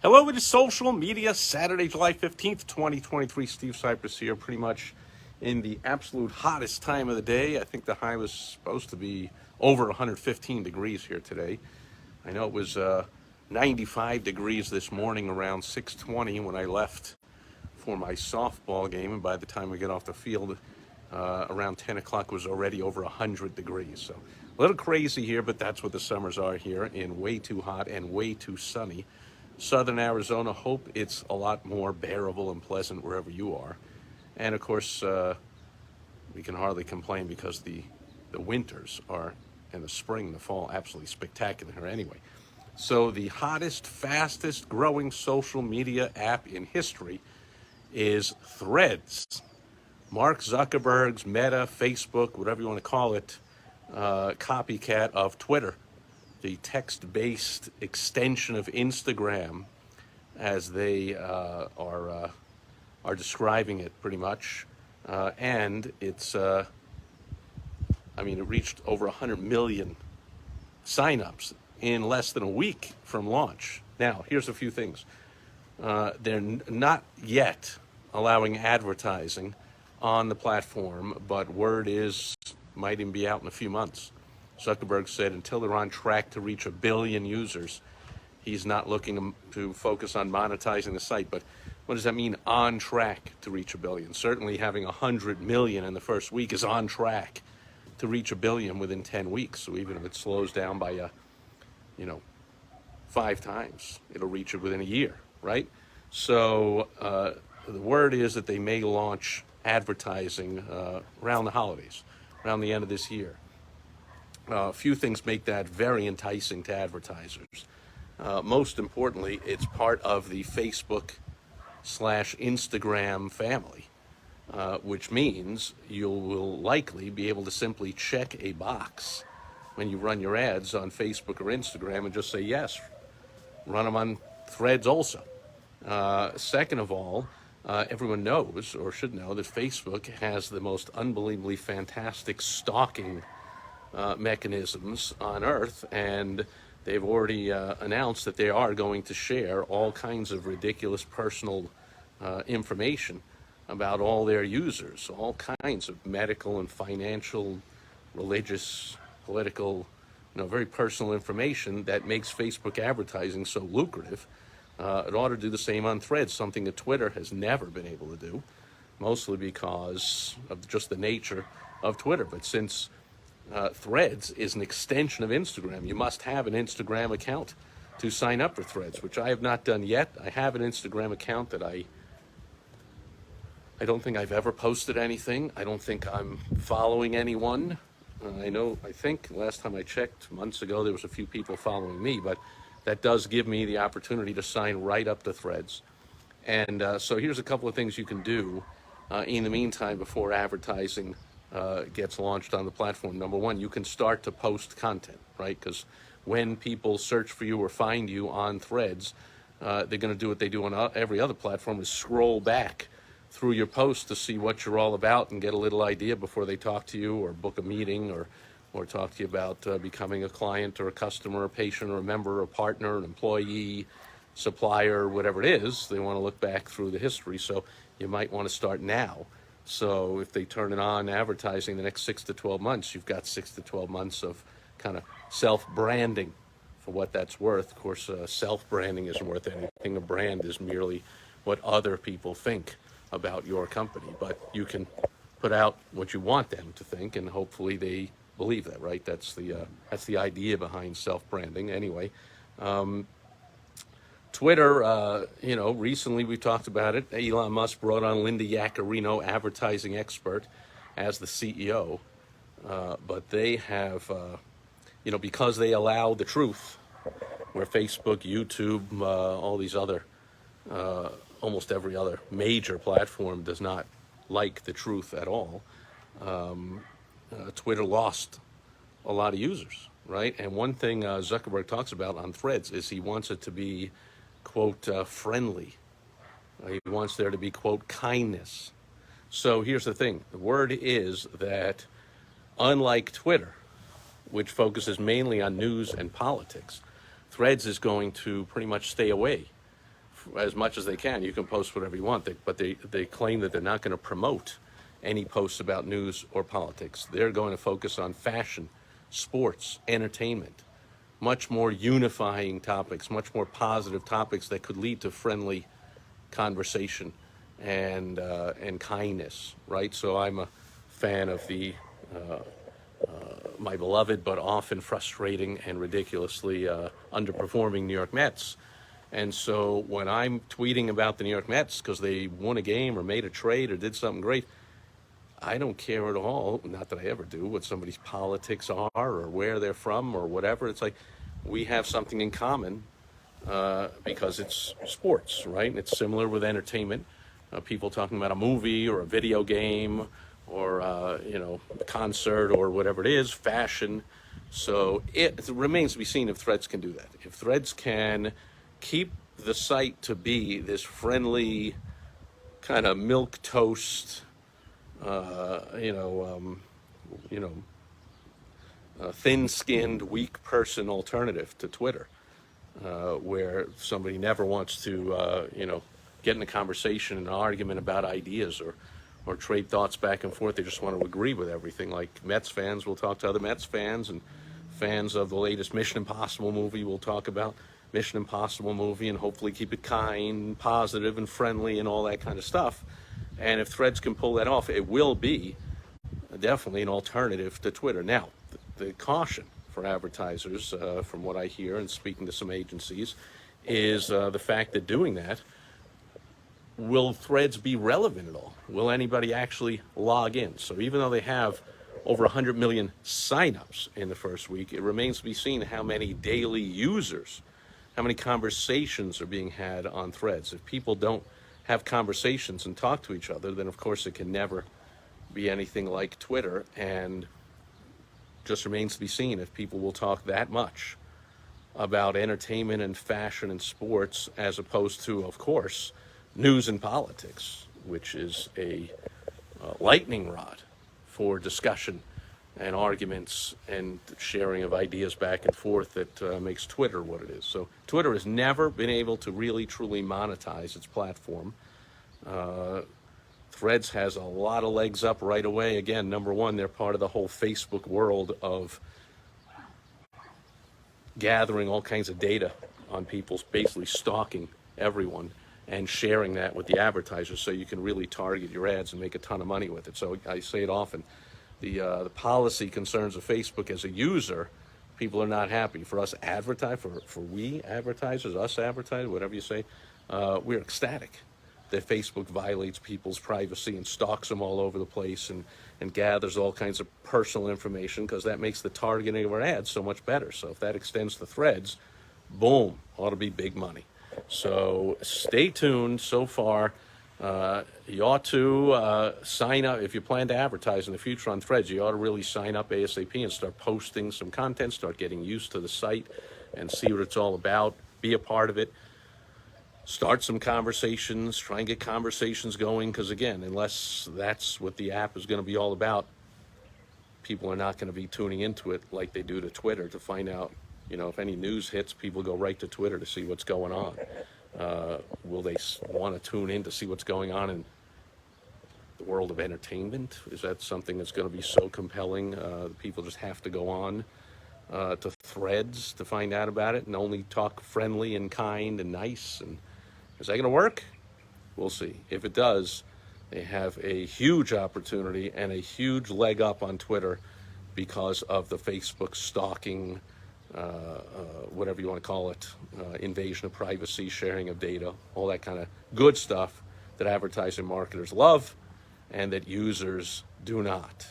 Hello, it is Social Media, Saturday, July 15th, 2023. Steve Sipress here, pretty much in the absolute hottest time of the day. I think the high was supposed to be over 115 degrees here today. I know it was 95 degrees this morning around 6:20 when I left for my softball game, and by the time we get off the field, around 10 o'clock was already over 100 degrees. So a little crazy here, but that's what the summers are here, in way too hot and way too sunny. Southern Arizona, hope it's a lot more bearable and pleasant wherever you are. And of course, we can hardly complain because the winters are, and the spring, the fall, absolutely spectacular here anyway. So the hottest, fastest growing social media app in history is Threads. Mark Zuckerberg's Meta, Facebook, whatever you want to call it, copycat of Twitter, the text-based extension of Instagram, as they are describing it pretty much. And it's, it reached over 100 million signups in less than a week from launch. Now, here's a few things. They're not yet allowing advertising on the platform, but word is might even be out in a few months. Zuckerberg said until they're on track to reach 1 billion users, he's not looking to focus on monetizing the site. But what does that mean, on track to reach 1 billion? Certainly having 100 million in the first week is on track to reach 1 billion within 10 weeks. So even if it slows down by 5 times, it'll reach it within a year, right? So the word is that they may launch advertising around the holidays, around the end of this year. A few things make that very enticing to advertisers. Most importantly, it's part of the Facebook/Instagram family, which means you will likely be able to simply check a box when you run your ads on Facebook or Instagram and just say yes, run them on Threads also. Second of all, everyone knows, or should know, that Facebook has the most unbelievably fantastic stalking mechanisms on Earth, and they've already announced that they are going to share all kinds of ridiculous personal information about all their users, all kinds of medical and financial, religious, political, very personal information that makes Facebook advertising so lucrative. It ought to do the same on Threads, something that Twitter has never been able to do, mostly because of just the nature of Twitter. But since Threads is an extension of Instagram, you must have an Instagram account to sign up for Threads, which I have not done yet. I have an Instagram account that I don't think I've ever posted anything. I don't think I'm following anyone. I think last time I checked, months ago, there was a few people following me, but that does give me the opportunity to sign right up to Threads. And so here's a couple of things you can do in the meantime before advertising gets launched on the platform. Number one, you can start to post content, right? Because when people search for you or find you on Threads, they're going to do what they do on every other platform, is scroll back through your post to see what you're all about and get a little idea before they talk to you or book a meeting or talk to you about becoming a client or a customer, a patient or a member, a partner, an employee, supplier, whatever it is. They want to look back through the history. So you might want to start now. So if they turn it on advertising the next 6 to 12 months, you've got 6 to 12 months of kind of self-branding for what that's worth. Of course, self-branding isn't worth anything. A brand is merely what other people think about your company. But you can put out what you want them to think, and hopefully they believe that, right? That's the idea behind self-branding. Anyway, Twitter, recently we talked about it. Elon Musk brought on Linda Yaccarino, advertising expert, as the CEO. But they have, because they allow the truth, where Facebook, YouTube, all these other, almost every other major platform does not like the truth at all. Twitter lost a lot of users, right? And one thing Zuckerberg talks about on Threads is he wants it to be, quote, friendly. He wants there to be, quote, kindness. So here's the thing. The word is that unlike Twitter, which focuses mainly on news and politics, Threads is going to pretty much stay away as much as they can. You can post whatever you want, but they claim that they're not going to promote any posts about news or politics. They're going to focus on fashion, sports, entertainment, much more unifying topics, much more positive topics that could lead to friendly conversation and kindness, right? So I'm a fan of the my beloved but often frustrating and ridiculously underperforming New York Mets. And so when I'm tweeting about the New York Mets because they won a game or made a trade or did something great, I don't care at all, not that I ever do, what somebody's politics are or where they're from or whatever. It's like we have something in common because it's sports, right? And it's similar with entertainment. People talking about a movie or a video game or a concert or whatever it is, fashion. So it remains to be seen if Threads can do that. If Threads can keep the site to be this friendly kind of milk toast, thin-skinned, weak person alternative to Twitter, where somebody never wants to, get in a conversation, an argument about ideas or trade thoughts back and forth. They just want to agree with everything. Like Mets fans will talk to other Mets fans, and fans of the latest Mission Impossible movie will talk about Mission Impossible movie and hopefully keep it kind, positive, and friendly and all that kind of stuff. And if Threads can pull that off, it will be definitely an alternative to Twitter. Now, the caution for advertisers, from what I hear and speaking to some agencies, is the fact that doing that, will Threads be relevant at all? Will anybody actually log in? So even though they have over 100 million signups in the first week, it remains to be seen how many daily users, how many conversations are being had on Threads. If people don't have conversations and talk to each other, then of course it can never be anything like Twitter, and just remains to be seen if people will talk that much about entertainment and fashion and sports as opposed to, of course, news and politics, which is a lightning rod for discussion and arguments and sharing of ideas back and forth that makes Twitter what it is. So Twitter has never been able to really truly monetize its platform. Threads has a lot of legs up right away. Again, number one, they're part of the whole Facebook world of gathering all kinds of data on people, basically stalking everyone and sharing that with the advertisers so you can really target your ads and make a ton of money with it. So I say it often, the policy concerns of Facebook as a user, people are not happy. For us we advertisers, us advertisers, whatever you say, we're ecstatic that Facebook violates people's privacy and stalks them all over the place and gathers all kinds of personal information, because that makes the targeting of our ads so much better. So if that extends to Threads, boom, ought to be big money. So stay tuned. So far, you ought to sign up. If you plan to advertise in the future on Threads, you ought to really sign up ASAP and start posting some content, start getting used to the site and see what it's all about, be a part of it. Start some conversations, try and get conversations going, because again, unless that's what the app is going to be all about, people are not going to be tuning into it like they do to Twitter to find out, if any news hits, people go right to Twitter to see what's going on. Will they want to tune in to see what's going on in the world of entertainment? Is that something that's going to be so compelling that people just have to go on to Threads to find out about it and only talk friendly and kind and nice? And is that going to work? We'll see. If it does, they have a huge opportunity and a huge leg up on Twitter because of the Facebook stalking, whatever you want to call it, invasion of privacy, sharing of data, all that kind of good stuff that advertising marketers love and that users do not.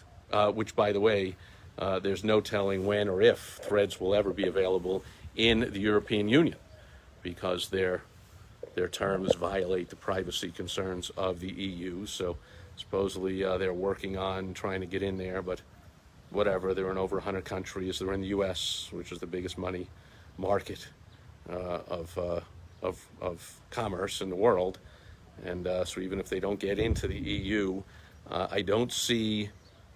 Which, by the way, there's no telling when or if Threads will ever be available in the European Union, because their terms violate the privacy concerns of the EU. So supposedly they're working on trying to get in there, but whatever. They're in over 100 countries. They're in the U.S., which is the biggest money market of commerce in the world. And so even if they don't get into the EU, I don't see